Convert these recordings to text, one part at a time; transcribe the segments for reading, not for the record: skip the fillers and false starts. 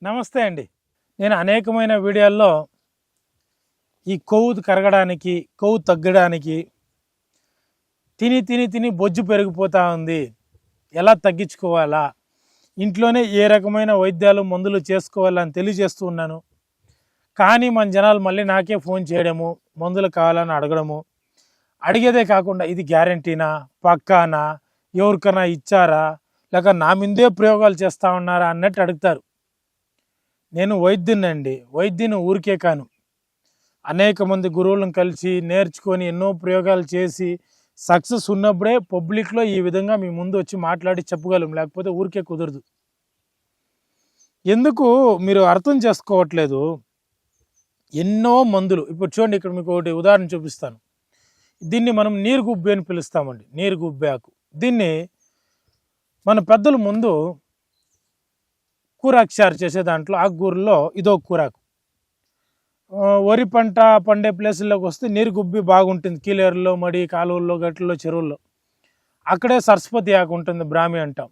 నమస్తే అండి. నేను అనేకమైన వీడియోల్లో ఈ కొవ్వు కరగడానికి, కొవ్వు తగ్గడానికి, తిని తిని తిని బొజ్జు పెరిగిపోతూ ఉంది, ఎలా తగ్గించుకోవాలా, ఇంట్లోనే ఏ రకమైన వైద్యాలు మందులు చేసుకోవాలని తెలియజేస్తూ ఉన్నాను. కానీ మన జనాలు మళ్ళీ నాకే ఫోన్ చేయడము, మందులు కావాలని అడగడము, అడిగేదే కాకుండా ఇది గ్యారంటీనా, పక్కానా, ఎవరికైనా ఇచ్చారా, లేక నా మీదే ప్రయోగాలు చేస్తూ ఉన్నారా అన్నట్టు అడుగుతారు. నేను వైద్యునండి, వైద్యుని ఊరికే కాను. అనేక మంది గురువులను కలిసి నేర్చుకొని ఎన్నో ప్రయోగాలు చేసి సక్సెస్ ఉన్నప్పుడే పబ్లిక్లో ఈ విధంగా మీ ముందు వచ్చి మాట్లాడి చెప్పగలం, లేకపోతే ఊరికే కుదరదు. ఎందుకు మీరు అర్థం చేసుకోవట్లేదు? ఎన్నో మందులు, ఇప్పుడు చూడండి, ఇక్కడ మీకు ఒకటి ఉదాహరణ చూపిస్తాను. దీన్ని మనం నీరు గుబ్బి అని పిలుస్తామండి, నీరు గుబ్బి ఆకు. దీన్ని మన పెద్దలు ముందు కూరాకు చారు చేసే దాంట్లో ఆకుకూరల్లో ఇదో కూరాకు. వరి పంట పండే ప్లేసుల్లోకి వస్తే నీరు గుబ్బి బాగుంటుంది, కీలేరులో, మడి కాలువల్లో, గట్లలో, చెరువుల్లో. అక్కడే సరస్వతి ఆకు ఉంటుంది, బ్రాహ్మి అంటాం.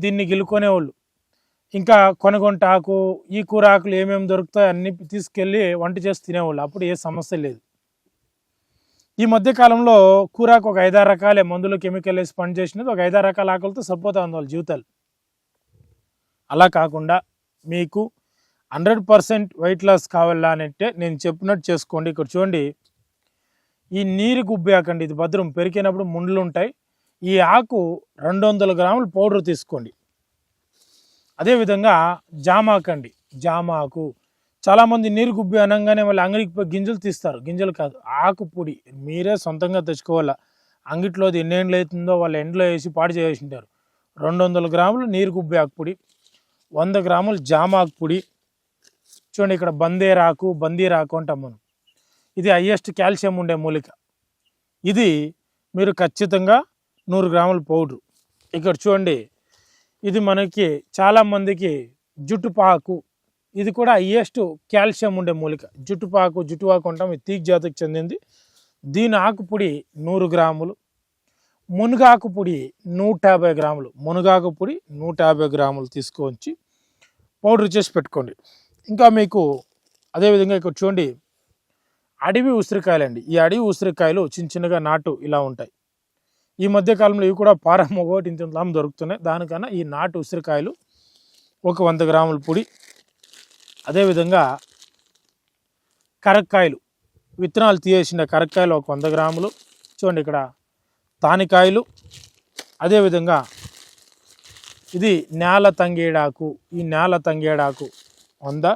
దీన్ని గిలుకునేవాళ్ళు. ఇంకా కొనగొంట ఆకు, ఈ కూర ఆకులు ఏమేమి దొరుకుతాయో అన్ని తీసుకెళ్ళి వంట చేసి తినేవాళ్ళు. అప్పుడు ఏ సమస్య లేదు. ఈ మధ్యకాలంలో కూరాకు ఒక 5-6 రకాలే మందులు, కెమికల్ వేసి పని చేసినది ఒక 5-6 రకాల ఆకులతో సరిపోతా ఉంది వాళ్ళ జీవితాలు. అలా కాకుండా మీకు 100% వెయిట్ లాస్ కావాలా అంటే నేను చెప్పినట్టు చేసుకోండి. ఇక్కడ చూడండి, ఈ నీరు గుబ్బి ఆకండి, ఇది భద్రం, పెరికినప్పుడు ముండ్లు ఉంటాయి. ఈ ఆకు 200 గ్రాములు పౌడర్ తీసుకోండి. అదేవిధంగా జామాకండి, జామాకు. చాలామంది నీరు గుబ్బి అనగానే మళ్ళీ అంగడికి పోయి గింజలు తీస్తారు. గింజలు కాదు, ఆకు పొడి మీరే సొంతంగా తెచ్చుకోవాలా. అంగిట్లోది ఎన్నేండ్లు అవుతుందో వాళ్ళు ఎండలో వేసి పాడు చేసి ఉంటారు. 200 గ్రాములు నీరు గుబ్బి ఆకు పొడి, 100 గ్రాములు జామాకు పొడి. చూడండి, ఇక్కడ బందీరాకు అంటాం మనం. ఇది హైయెస్ట్ కాల్షియం ఉండే మూలిక. ఇది మీరు ఖచ్చితంగా 100 గ్రాముల పౌడరు. ఇక్కడ చూడండి, ఇది మనకి చాలామందికి జుట్టుపాకు, ఇది కూడా హైయెస్ట్ కాల్షియం ఉండే మూలిక. జుట్టుపాకు అంటాం, ఇది తీగ జాతికి చెందింది. దీని ఆకుపొడి 100 గ్రాములు. మునగాకు పొడి 150 గ్రాములు. మునగాకు పొడి 150 గ్రాములు తీసుకొచ్చి పౌడర్ చేసి పెట్టుకోండి. ఇంకా మీకు అదేవిధంగా ఇక్కడ చూడండి, అడవి ఉసిరికాయలు అండి. ఈ అడవి ఉసిరికాయలు చిన్న చిన్నగా నాటు ఇలా ఉంటాయి. ఈ మధ్యకాలంలో ఇవి కూడా పారం ఒకటి ఇంత దొరుకుతున్నాయి. దానికన్నా ఈ నాటు ఉసిరికాయలు ఒక 100 గ్రాముల పొడి. అదేవిధంగా కరక్కాయలు, విత్తనాలు తీసేసిన కరక్కాయలు ఒక 100 గ్రాములు. చూడండి, ఇక్కడ తానికాయలు. అదేవిధంగా ఇది నేల తంగేడాకు, ఈ నేల తంగేడాకు 100.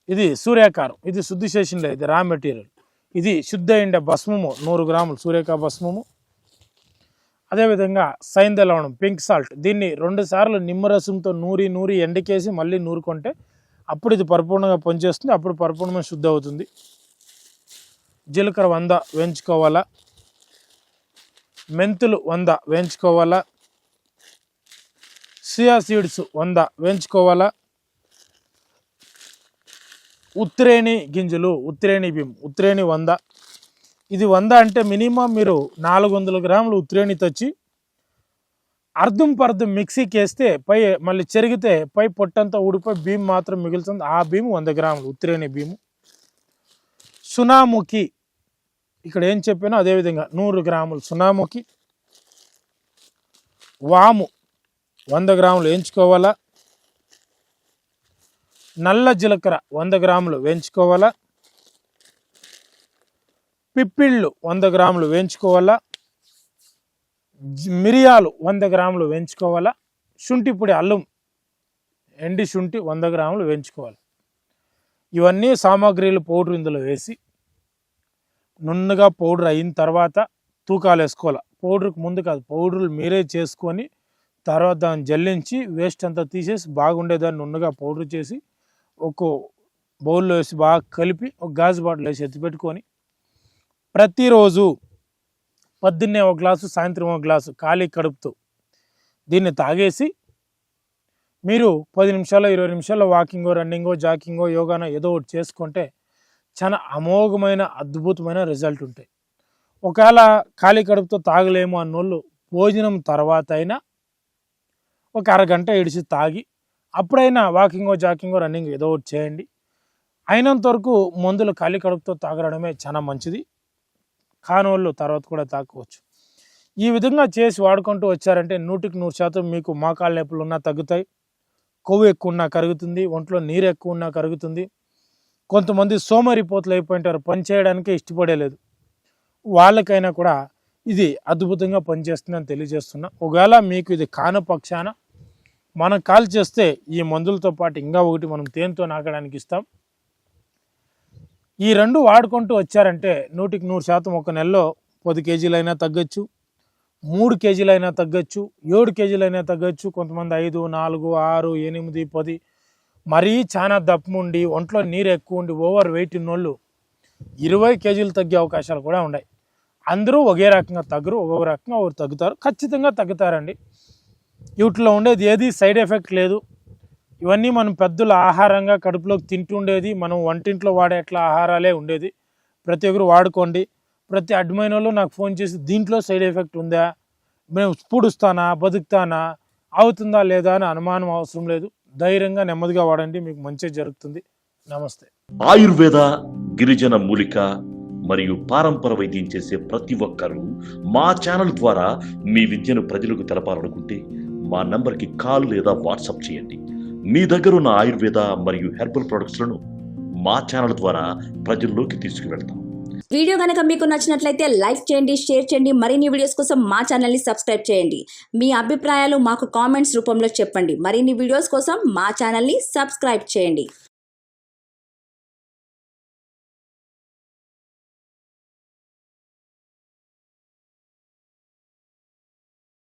ఇది సూర్యకారం, ఇది శుద్ధి చేసిండే, ఇది రా మెటీరియల్. ఇది శుద్ధ ఎండే భస్మము 100 గ్రాములు, సూర్యకా భస్మము. అదేవిధంగా సైంధ లవణం, పింక్ సాల్ట్. దీన్ని 2 సార్లు నిమ్మరసంతో నూరి ఎండకేసి మళ్ళీ నూరుకుంటే అప్పుడు ఇది పరిపూర్ణంగా పనిచేస్తుంది, అప్పుడు పరిపూర్ణంగా శుద్ధి అవుతుంది. జీలకర్ర 100 వేయించుకోవాలా. మెంతులు 100 వేయించుకోవాలా. Chia seeds 100 వేయించుకోవాలా. ఉత్రేణి గింజలు, ఉత్రేణి బియ్యం, ఉత్రేణి 100. ఇది 100 అంటే మినిమం మీరు 400 గ్రాములు ఉత్రేణి తెచ్చి అర్ధం మిక్సీకి వేస్తే పై మళ్ళీ చెరిగితే పై పొట్టంతా ఊడిపోయి బియ్యం మాత్రం మిగులుతుంది. ఆ బియ్యం 100 గ్రాములు ఉత్రేణి బియ్యం. సునాముఖి, ఇక్కడ ఏం చెప్పానో అదేవిధంగా 100 గ్రాములు సునాముఖి. వాము 100 గ్రాములు వేయించుకోవాలా. నల్ల జీలకర్ర 100 గ్రాములు వేయించుకోవాలా. పిప్పిళ్ళు 100 గ్రాములు వేయించుకోవాలా. మిరియాలు 100 గ్రాములు వేయించుకోవాలా. శుంఠి పొడి, అల్లం, ఎండి శుంఠి 100 గ్రాములు వేయించుకోవాలి. ఇవన్నీ సామాగ్రిలు పౌడర్ ఇందులో వేసి నున్నగా పౌడర్ అయిన తర్వాత తూకాలు వేసుకోవాలి. పౌడర్కి ముందు కాదు, పౌడర్లు మీరే చేసుకొని తర్వాత దాన్ని జల్లించి వేస్ట్ అంతా తీసేసి బాగుండేదాన్ని నున్నగా పౌడర్ చేసి ఒక బౌల్లో వేసి బాగా కలిపి ఒక గాజు బాటిల్ వేసి ఎత్తిపెట్టుకొని ప్రతిరోజు పొద్దున్నే 1 గ్లాసు, సాయంత్రం 1 గ్లాసు ఖాళీ కడుపుతో దీన్ని తాగేసి మీరు 10 నిమిషాలు 20 నిమిషాల్లో వాకింగో, రన్నింగో, జాకింగో, యోగానో ఏదో ఒకటి చేసుకుంటే చాలా అమోఘమైన అద్భుతమైన రిజల్ట్ ఉంటాయి. ఒకవేళ ఖాళీ కడుపుతో తాగలేము అన్నోళ్ళు భోజనం తర్వాత అయినా ఒక అరగంట ఇడిచి తాగి అప్పుడైనా వాకింగో జాకింగో రన్నింగ్ ఏదో ఒకటి చేయండి. అయినంత వరకు మందులు ఖాళీ కడుపుతో తాగడమే చాలా మంచిది. కానోళ్ళు తర్వాత కూడా తాగవచ్చు. ఈ విధంగా చేసి వాడుకుంటూ వచ్చారంటే 100% మీకు మోకాళ్ళ నొప్పులు ఉన్నా తగ్గుతాయి, కొవ్వు ఎక్కువ ఉన్నా కరుగుతుంది, ఒంట్లో నీరు ఎక్కువ ఉన్నా కరుగుతుంది. కొంతమంది సోమరిపోతులు అయిపోయింటారు, పని చేయడానికే ఇష్టపడలేదు, వాళ్ళకైనా కూడా ఇది అద్భుతంగా పనిచేస్తుందని తెలియజేస్తున్నా. ఒకవేళ మీకు ఇది కాని పక్షాన మనం కాల్ చేస్తే ఈ మందులతో పాటు ఇంకా ఒకటి మనం తేనెతో నాకడానికి ఇస్తాం. ఈ 2 వాడుకుంటూ వచ్చారంటే 100% ఒక నెలలో 10 కేజీలైనా తగ్గచ్చు, 3 కేజీలైనా తగ్గచ్చు, 7 కేజీలైనా తగ్గచ్చు. కొంతమంది 5, 4, 6, 8, 10 మరీ చాలా దప్పముండి ఒంట్లో నీరు ఎక్కువ ఉండి ఓవర్ వెయిట్ ఉన్నోళ్ళు 20 కేజీలు తగ్గే అవకాశాలు కూడా ఉన్నాయి. అందరూ ఒకే రకంగా తగ్గరు, ఒక్కొక్క రకంగా ఒకరు తగ్గుతారు, ఖచ్చితంగా తగ్గుతారండి. వీటిలో ఉండేది ఏది సైడ్ ఎఫెక్ట్ లేదు. ఇవన్నీ మనం పెద్దల ఆహారంగా కడుపులోకి తింటుండేది, మనం వంటింట్లో వాడేట్లా ఆహారాలే ఉండేది. ప్రతి ఒక్కరు వాడుకోండి. ప్రతి అడ్మైన వాళ్ళు నాకు ఫోన్ చేసి దీంట్లో సైడ్ ఎఫెక్ట్ ఉందా, మేము పూడుస్తానా, బతుకుతానా, అవుతుందా లేదా అని అనుమానం అవసరం లేదు. ధైర్యంగా నెమ్మదిగా వాడండి, మీకు మంచి జరుగుతుంది. నమస్తే. ఆయుర్వేద, గిరిజన మూలిక మరియు పారంపర వైద్యం చేసే ప్రతి ఒక్కరూ మా ఛానల్ ద్వారా మీ విద్యను ప్రజలకు తెలపాలనుకుంటే మా నంబర్కి కాల్ లేదా వాట్సాప్ చేయండి. మీ దగ్గర ఉన్న ఆయుర్వేద మరియు హెర్బల్ ప్రొడక్ట్స్లను మా ఛానల్ ద్వారా ప్రజల్లోకి తీసుకువెళ్తాం. వీడియో కనుక మీకు నచ్చినట్లయితే లైక్ చేయండి, షేర్ చేయండి. మరిన్ని వీడియోస్ కోసం మా ఛానల్ని సబ్స్క్రైబ్ చేయండి. మీ అభిప్రాయాలు మాకు కామెంట్స్ రూపంలో చెప్పండి. మరిన్ని వీడియోస్ కోసం మా ఛానల్ని సబ్స్క్రైబ్ చేయండి.